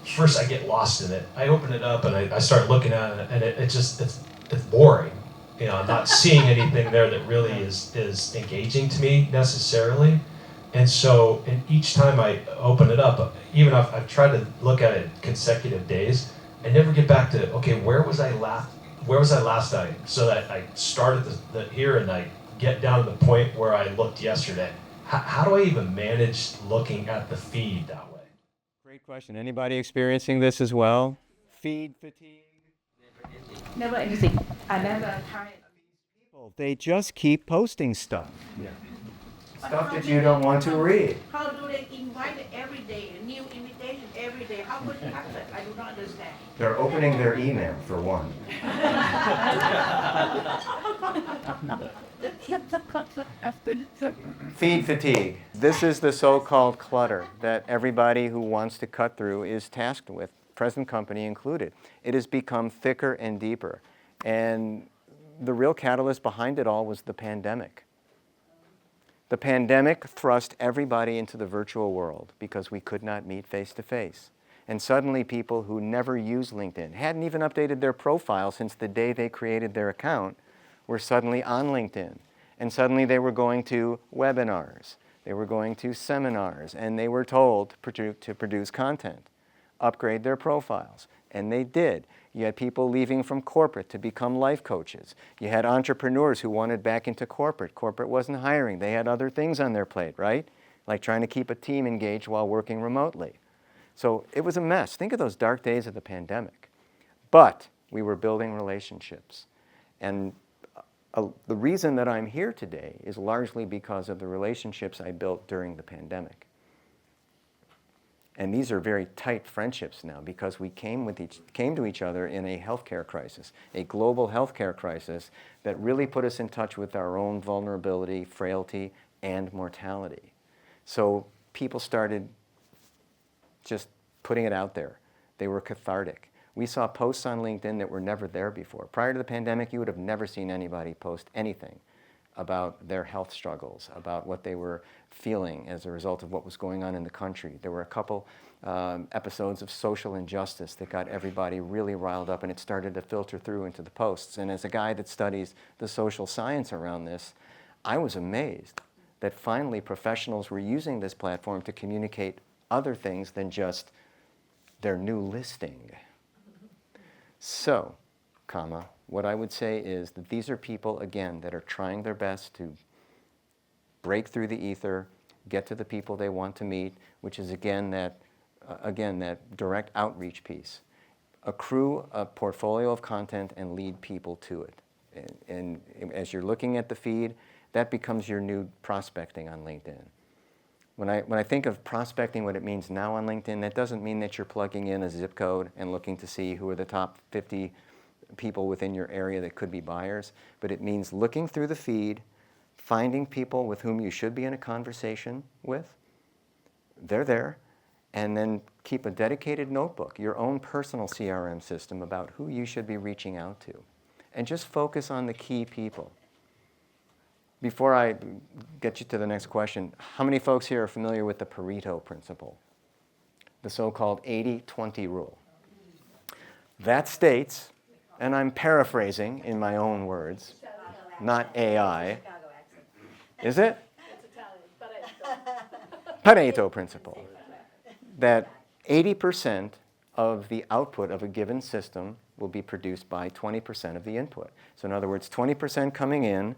first I get lost in it. I open it up and I start looking at it, and it's boring. You know, I'm not seeing anything there that really is engaging to me necessarily. And so, each time I open it up, even if I've tried to look at it consecutive days, I never get back to, okay, where was I last night? So that I started here and I get down to the point where I looked yesterday. How do I even manage looking at the feed that way? Great question. Anybody experiencing this as well? Feed fatigue? Never anything. I never tried. They just keep posting stuff. Yeah. Stuff that you don't want to read. How do they invite every day, a new invitation every day? How could it happen? I do not understand. They're opening their email, for one. Feed fatigue. This is the so-called clutter that everybody who wants to cut through is tasked with, present company included. It has become thicker and deeper. And the real catalyst behind it all was the pandemic. The pandemic thrust everybody into the virtual world because we could not meet face to face. And suddenly people who never used LinkedIn, hadn't even updated their profile since the day they created their account, were suddenly on LinkedIn. And suddenly they were going to webinars, they were going to seminars, and they were told to produce content, upgrade their profiles. And they did. You had people leaving from corporate to become life coaches. You had entrepreneurs who wanted back into corporate. Corporate wasn't hiring. They had other things on their plate, right? Like trying to keep a team engaged while working remotely. So it was a mess. Think of those dark days of the pandemic. But we were building relationships. And the reason that I'm here today is largely because of the relationships I built during the pandemic. And these are very tight friendships now because we came to each other in a healthcare crisis, a global healthcare crisis that really put us in touch with our own vulnerability, frailty, and mortality. So people started just putting it out there. They were cathartic. We saw posts on LinkedIn that were never there before. Prior to the pandemic, you would have never seen anybody post anything about their health struggles, about what they were feeling as a result of what was going on in the country. There were a couple episodes of social injustice that got everybody really riled up, and it started to filter through into the posts. And as a guy that studies the social science around this, I was amazed that finally professionals were using this platform to communicate other things than just their new listing. So, what I would say is that these are people, again, that are trying their best to break through the ether, get to the people they want to meet, which is, again, that direct outreach piece. Accrue a portfolio of content and lead people to it. And as you're looking at the feed, that becomes your new prospecting on LinkedIn. When I think of prospecting, what it means now on LinkedIn, that doesn't mean that you're plugging in a zip code and looking to see who are the top 50 people within your area that could be buyers, but it means looking through the feed, finding people with whom you should be in a conversation with. They're there. And then keep a dedicated notebook, your own personal CRM system about who you should be reaching out to. And just focus on the key people. Before I get you to the next question, how many folks here are familiar with the Pareto principle? The so-called 80-20 rule. That states, and I'm paraphrasing in my own words, not AI. Is it? Pareto principle. That 80% of the output of a given system will be produced by 20% of the input. So in other words, 20% coming in,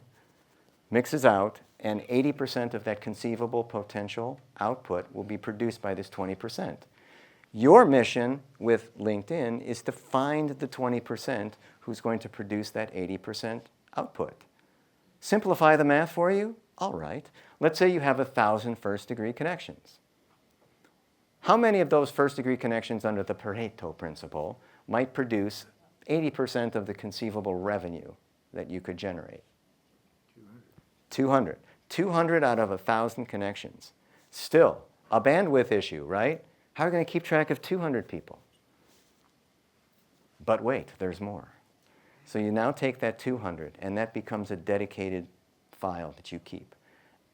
mixes out, and 80% of that conceivable potential output will be produced by this 20%. Your mission with LinkedIn is to find the 20% who's going to produce that 80% output. Simplify the math for you? All right. Let's say you have 1,000 first-degree connections. How many of those first-degree connections under the Pareto principle might produce 80% of the conceivable revenue that you could generate? 200. 200 out of 1,000 connections. Still, a bandwidth issue, right? How are you going to keep track of 200 people? But wait, there's more. So you now take that 200, and that becomes a dedicated file that you keep.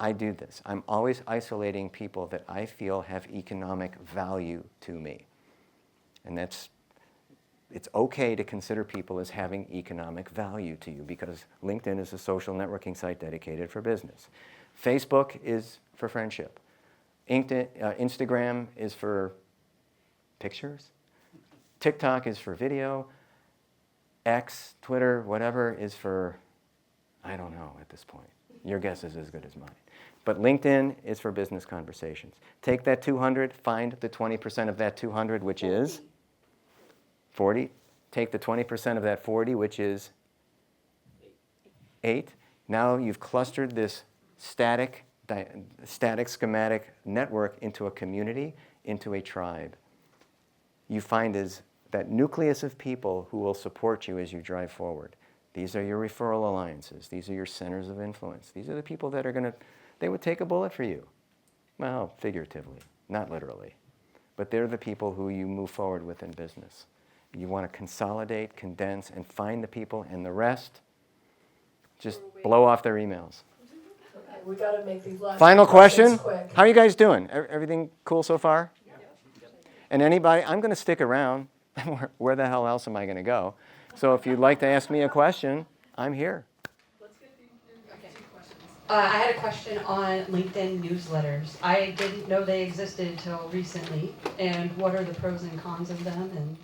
I do this. I'm always isolating people that I feel have economic value to me. And it's okay to consider people as having economic value to you because LinkedIn is a social networking site dedicated for business. Facebook is for friendship. Instagram is for pictures. TikTok is for video. X, Twitter, whatever is for, I don't know at this point. Your guess is as good as mine. But LinkedIn is for business conversations. Take that 200, find the 20% of that 200, which is 40. Take the 20% of that 40, which is 8. Now you've clustered this static schematic network into a community, into a tribe. You find is that nucleus of people who will support you as you drive forward. These are your referral alliances. These are your centers of influence. These are the people that are going to, they would take a bullet for you. Well, figuratively, not literally. But they're the people who you move forward with in business. You want to consolidate, condense, and find the people, and the rest, just blow off their emails. Okay, we got to make these last Final question. quick. How are you guys doing? Everything cool so far? And anybody, I'm going to stick around. Where the hell else am I going to go? So if you'd like to ask me a question, I'm here. I had a question on LinkedIn newsletters. I didn't know they existed until recently. And what are the pros and cons of them? And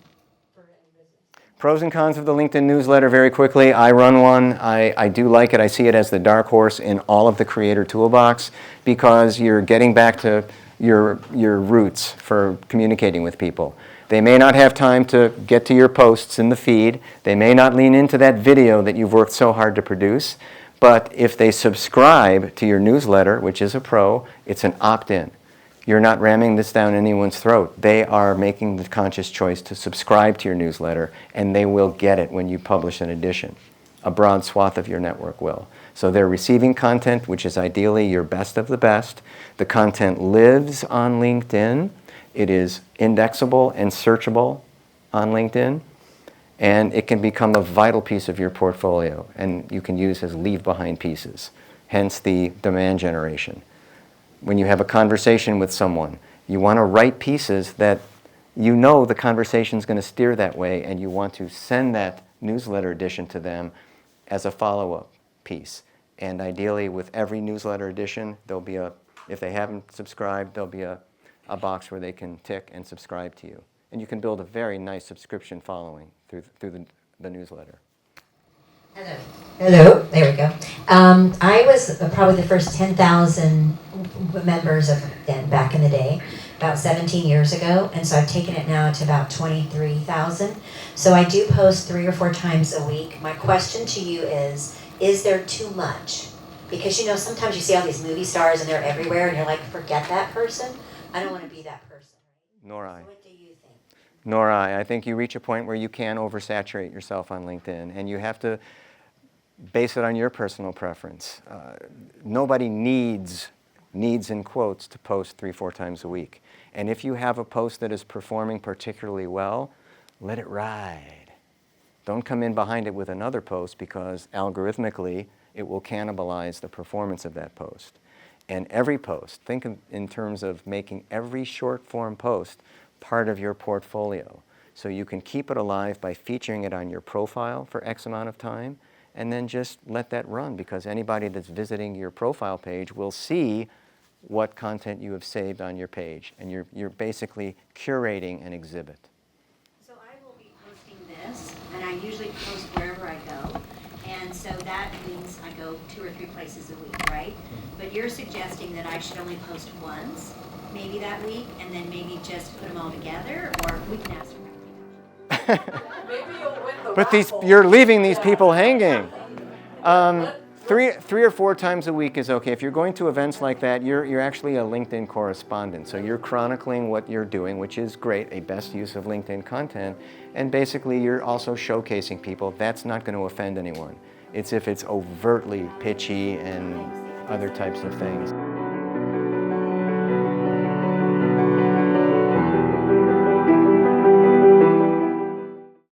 for any business? Pros and cons of the LinkedIn newsletter very quickly. I run one. I do like it. I see it as the dark horse in all of the creator toolbox because you're getting back to your roots for communicating with people. They may not have time to get to your posts in the feed. They may not lean into that video that you've worked so hard to produce. But if they subscribe to your newsletter, which is a pro, it's an opt-in. You're not ramming this down anyone's throat. They are making the conscious choice to subscribe to your newsletter, and they will get it when you publish an edition. A broad swath of your network will. So they're receiving content, which is ideally your best of the best. The content lives on LinkedIn. It is indexable and searchable on LinkedIn. And it can become a vital piece of your portfolio, and you can use as leave-behind pieces. hence the demand generation. When you have a conversation with someone, you want to write pieces that you know the conversation's going to steer that way, and you want to send that newsletter edition to them as a follow-up piece. And ideally, with every newsletter edition, there'll be if they haven't subscribed, there'll be a box where they can tick and subscribe to you. And you can build a very nice subscription following through the newsletter. Hello. Hello. There we go. I was probably the first 10,000 members of Den back in the day, about 17 years ago, and so I've taken it now to about 23,000. So I do post 3 or 4 times a week. My question to you is there too much? Because you know, sometimes you see all these movie stars and they're everywhere, and you're like, forget that person. I don't want to be that person. Nor I. So what do you think? Nor I. I think you reach a point where you can oversaturate yourself on LinkedIn, and you have to base it on your personal preference. Nobody needs in quotes to post 3-4 times a week. And if you have a post that is performing particularly well, let it ride. Don't come in behind it with another post, because algorithmically it will cannibalize the performance of that post. And every post, think in terms of making every short form post part of your portfolio. So you can keep it alive by featuring it on your profile for X amount of time, and then just let that run, because anybody that's visiting your profile page will see what content you have saved on your page, and you're basically curating an exhibit. So I will be posting this, and I usually post wherever I go, and so that means I go 2 or 3 places a week, right? But you're suggesting that I should only post once, maybe that week, and then maybe just put them all together, or we can ask for Maybe you'll win the But raffle. you're leaving these people hanging. 3 or 4 times a week is okay. If you're going to events like that, you're actually a LinkedIn correspondent. So you're chronicling what you're doing, which is great, a best use of LinkedIn content. And basically, you're also showcasing people. That's not going to offend anyone. It's if it's overtly pitchy and other types of things.